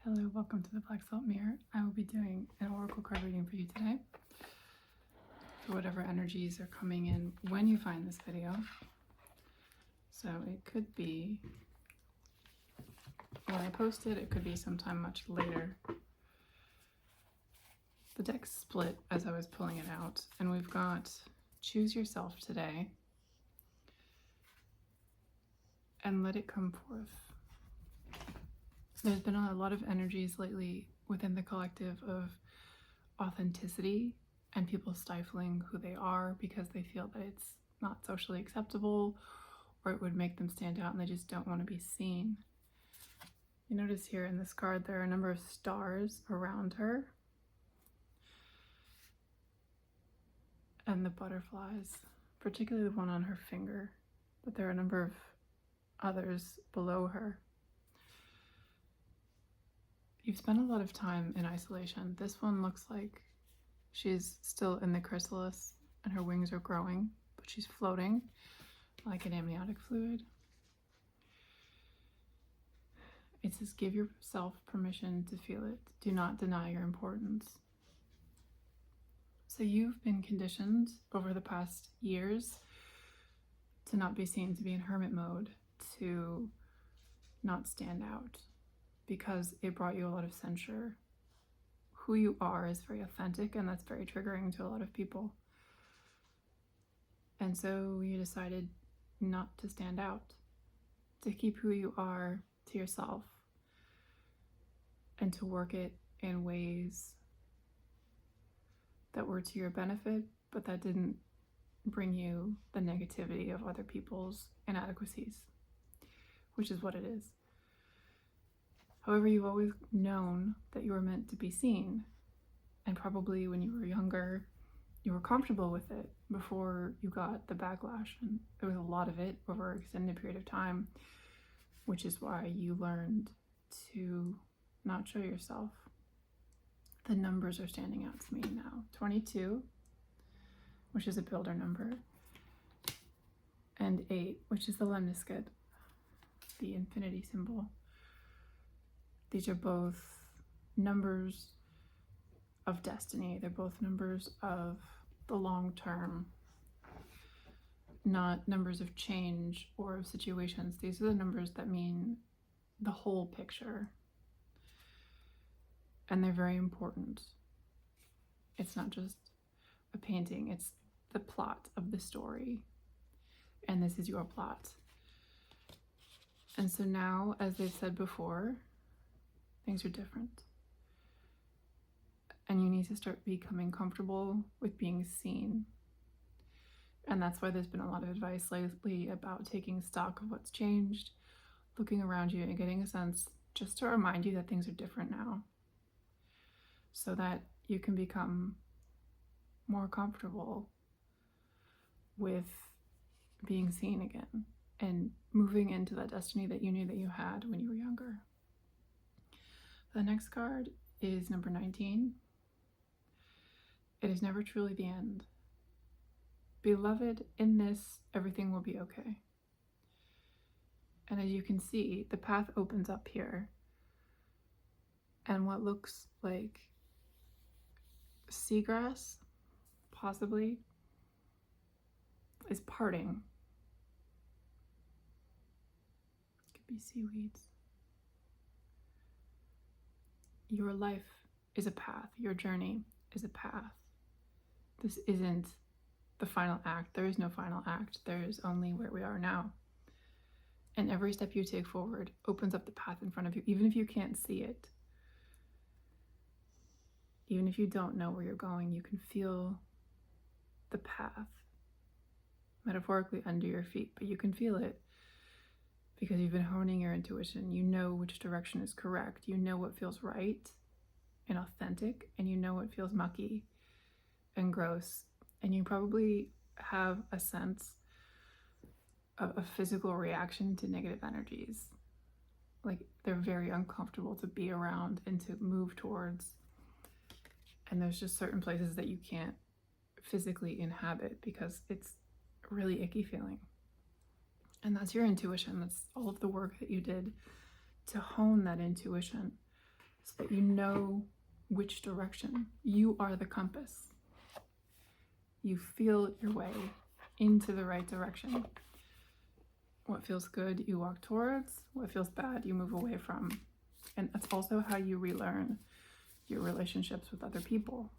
Hello, welcome to the Black Salt Mirror. I will be doing an oracle card reading for you today. For whatever energies are coming in when you find this video. So it could be when I post it, it could be sometime much later. The deck split as I was pulling it out, and we've got choose yourself today and let it come forth. There's been a lot of energies lately within the collective of authenticity and people stifling who they are because they feel that it's not socially acceptable or it would make them stand out and they just don't want to be seen. You notice here in this card there are a number of stars around her and the butterflies, particularly the one on her finger, but there are a number of others below her. You've spent a lot of time in isolation. This one looks like she's still in the chrysalis and her wings are growing, but she's floating like an amniotic fluid. It says give yourself permission to feel it. Do not deny your importance. So you've been conditioned over the past years to not be seen, to be in hermit mode, to not stand out, because it brought you a lot of censure. Who you are is very authentic, and that's very triggering to a lot of people. And so you decided not to stand out, to keep who you are to yourself, and to work it in ways that were to your benefit, but that didn't bring you the negativity of other people's inadequacies, which is what it is. However, you've always known that you were meant to be seen, and probably when you were younger, you were comfortable with it before you got the backlash, and there was a lot of it over an extended period of time, which is why you learned to not show yourself. The numbers are standing out to me now. 22, which is a builder number, and 8, which is the lemniscate, the infinity symbol. These are both numbers of destiny. They're both numbers of the long term, not numbers of change or of situations. These are the numbers that mean the whole picture. And they're very important. It's not just a painting, it's the plot of the story. And this is your plot. And so now, as they've said before, things are different. And you need to start becoming comfortable with being seen. And that's why there's been a lot of advice lately about taking stock of what's changed, looking around you and getting a sense just to remind you that things are different now, so that you can become more comfortable with being seen again and moving into that destiny that you knew that you had when you were younger. The next card is number 19. It is never truly the end. Beloved, in this, everything will be okay. And as you can see, the path opens up here. And what looks like seagrass, possibly, is parting. It could be seaweeds. Your life is a path. Your journey is a path. This isn't the final act. There is no final act. There is only where we are now. And every step you take forward opens up the path in front of you, even if you can't see it. Even if you don't know where you're going, you can feel the path metaphorically under your feet, but you can feel it because you've been honing your intuition. You know which direction is correct. You know what feels right and authentic, and you know what feels mucky and gross. And you probably have a sense of a physical reaction to negative energies. Like they're very uncomfortable to be around and to move towards. And there's just certain places that you can't physically inhabit because it's a really icky feeling. And that's your intuition. That's all of the work that you did to hone that intuition so that you know which direction. You are the compass. You feel your way into the right direction. What feels good, you walk towards. What feels bad, you move away from. And that's also how you relearn your relationships with other people,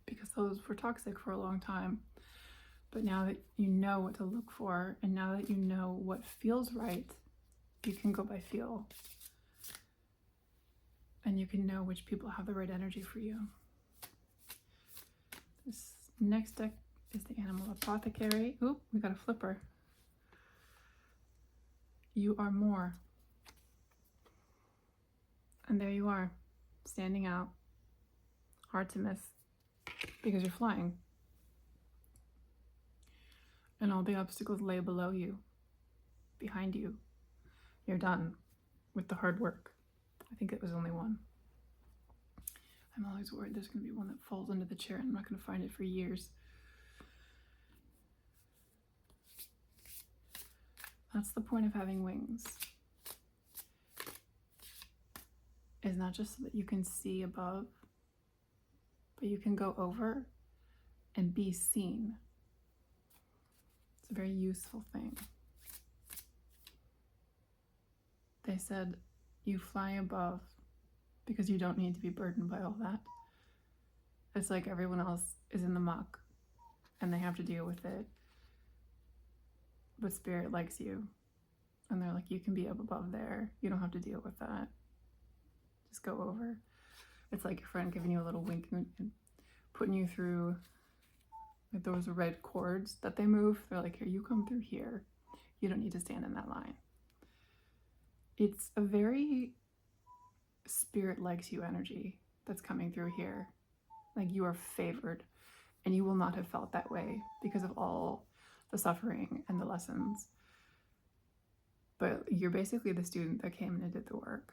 because those were toxic for a long time. But now that you know what to look for, and now that you know what feels right, you can go by feel. And you can know which people have the right energy for you. This next deck is the Animal Apothecary. Oop, we got a flipper. You are more. And there you are, standing out. Hard to miss, because you're flying. And all the obstacles lay below you, behind you. You're done with the hard work. I think it was only one. I'm always worried there's going to be one that falls under the chair and I'm not going to find it for years. That's the point of having wings. Is not just so that you can see above, but you can go over and be seen. It's a very useful thing. They said you fly above because you don't need to be burdened by all that. It's like everyone else is in the muck and they have to deal with it. But Spirit likes you. And they're like, you can be up above there. You don't have to deal with that. Just go over. It's like your friend giving you a little wink and putting you through like those red cords that they move. They're like, here, you come through here. You don't need to stand in that line. It's a very Spirit likes you energy that's coming through here. Like you are favored, and you will not have felt that way because of all the suffering and the lessons. But you're basically the student that came in and did the work.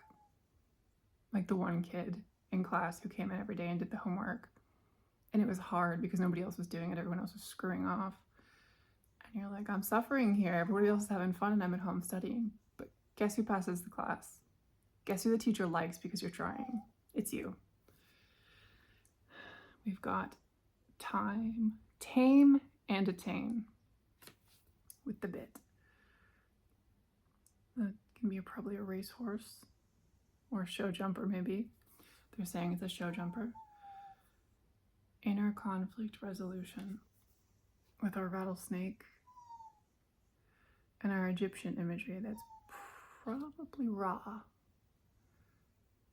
Like the one kid in class who came in every day and did the homework. And it was hard because nobody else was doing it. Everyone else was screwing off. And you're like, I'm suffering here. Everybody else is having fun and I'm at home studying. But guess who passes the class? Guess who the teacher likes because you're trying? It's you. We've got time, tame and attain with the bit. That can be probably a racehorse or a show jumper maybe. They're saying it's a show jumper. Inner conflict resolution with our rattlesnake and our Egyptian imagery that's probably Ra.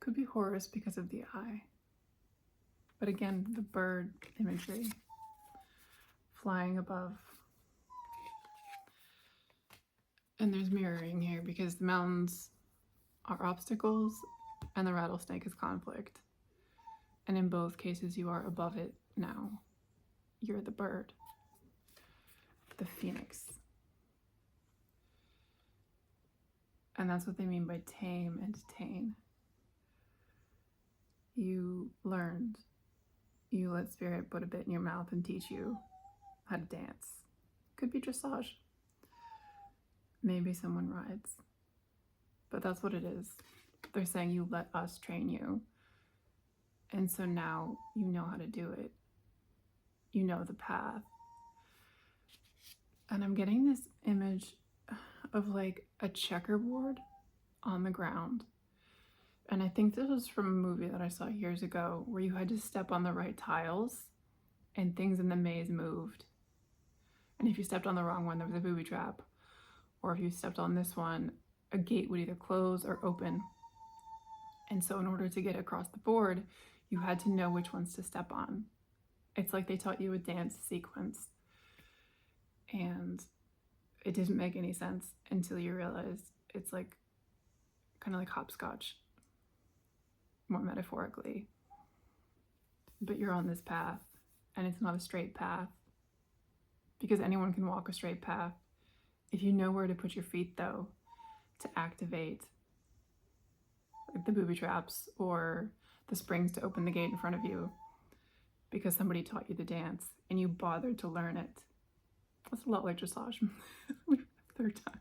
Could be Horus because of the eye. But again, the bird imagery flying above. And there's mirroring here because the mountains are obstacles and the rattlesnake is conflict. And in both cases, you are above it now. You're the bird, the phoenix. And that's what they mean by tame and attain. You learned. You let Spirit put a bit in your mouth and teach you how to dance. Could be dressage. Maybe someone rides. But that's what it is. They're saying you let us train you. And so now you know how to do it. You know the path. And I'm getting this image of like a checkerboard on the ground. And I think this was from a movie that I saw years ago where you had to step on the right tiles and things in the maze moved. And if you stepped on the wrong one, there was a booby trap. Or if you stepped on this one, a gate would either close or open. And so in order to get across the board, you had to know which ones to step on. It's like they taught you a dance sequence. And it didn't make any sense until you realized it's like kind of like hopscotch, more metaphorically. But you're on this path, and it's not a straight path because anyone can walk a straight path. If you know where to put your feet, though, to activate like the booby traps or the springs to open the gate in front of you because somebody taught you the dance and you bothered to learn it. That's a lot like dressage. Third time.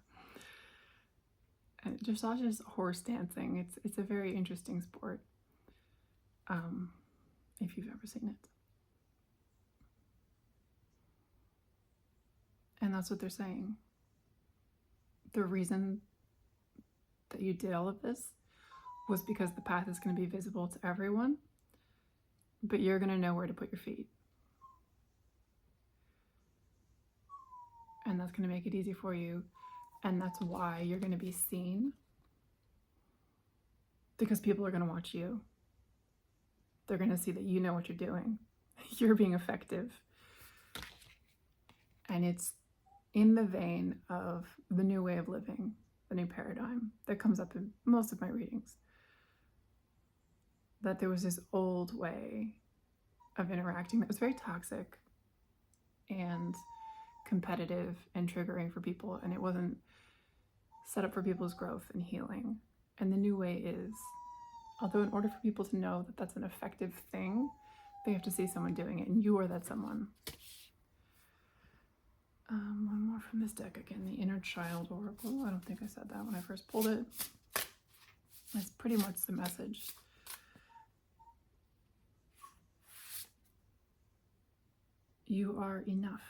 dressage is horse dancing. It's a very interesting sport. If you've ever seen it. And that's what they're saying. The reason that you did all of this was because the path is going to be visible to everyone, but you're going to know where to put your feet. And that's going to make it easy for you. And that's why you're going to be seen. Because people are going to watch you. They're going to see that you know what you're doing. You're being effective. And it's in the vein of the new way of living, the new paradigm that comes up in most of my readings. That there was this old way of interacting that was very toxic and competitive and triggering for people, and it wasn't set up for people's growth and healing. And the new way is, although in order for people to know that that's an effective thing, they have to see someone doing it, and you are that someone. One more from this deck again, the Inner Child Oracle. I don't think I said that when I first pulled it. That's pretty much the message. You are enough.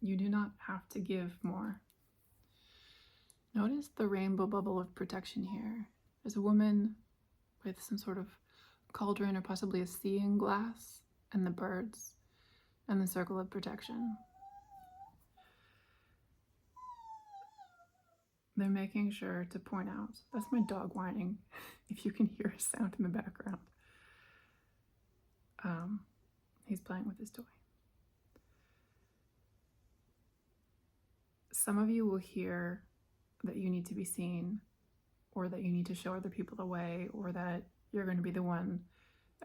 You do not have to give more. Notice the rainbow bubble of protection here. There's a woman with some sort of cauldron or possibly a seeing glass, and the birds, and the circle of protection. They're making sure to point out, that's my dog whining, if you can hear a sound in the background. He's playing with his toy. Some of you will hear that you need to be seen, or that you need to show other people the way, or that you're going to be the one,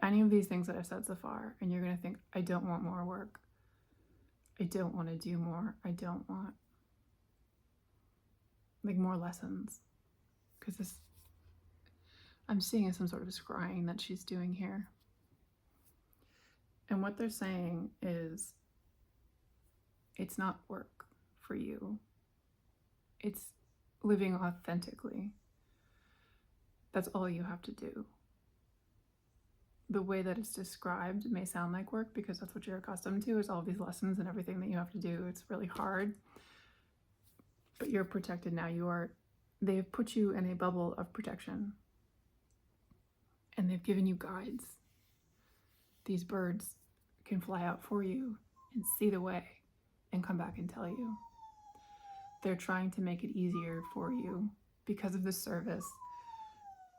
any of these things that I've said so far, and you're going to think, I don't want more work. I don't want to do more. I don't want more lessons. Because I'm seeing some sort of scrying that she's doing here. And what they're saying is, it's not work for you. It's living authentically. That's all you have to do. The way that it's described may sound like work because that's what you're accustomed to, is all these lessons and everything that you have to do. It's really hard. But you're protected now. They've put you in a bubble of protection. And they've given you guides. These birds can fly out for you and see the way and come back and tell you. They're trying to make it easier for you because of the service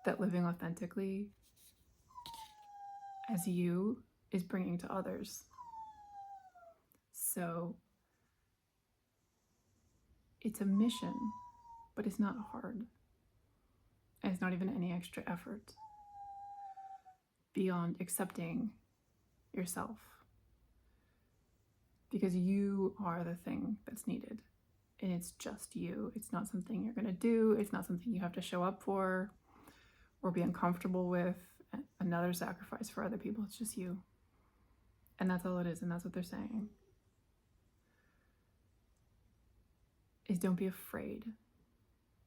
that living authentically as you is bringing to others. So it's a mission, but it's not hard. And it's not even any extra effort beyond accepting yourself. Because you are the thing that's needed. And it's just you. It's not something you're going to do. It's not something you have to show up for or be uncomfortable with. Another sacrifice for other people. It's just you. And that's all it is. And that's what they're saying. Is don't be afraid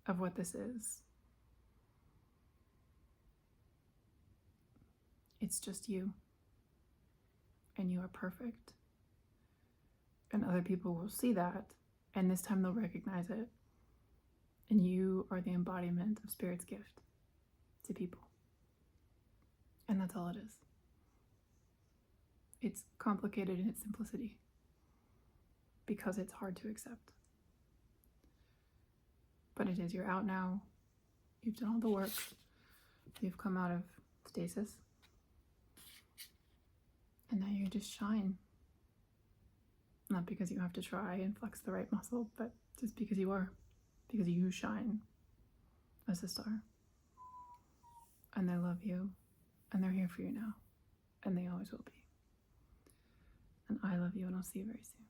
of what this is. It's just you. And you are perfect. And other people will see that. And this time they'll recognize it. And you are the embodiment of Spirit's gift to people. And that's all it is. It's complicated in its simplicity because it's hard to accept. But it is. You're out now. You've done all the work. You've come out of stasis. And now you just shine. Not because you have to try and flex the right muscle, but just because you are. Because you shine as a star. And they love you. And they're here for you now. And they always will be. And I love you, and I'll see you very soon.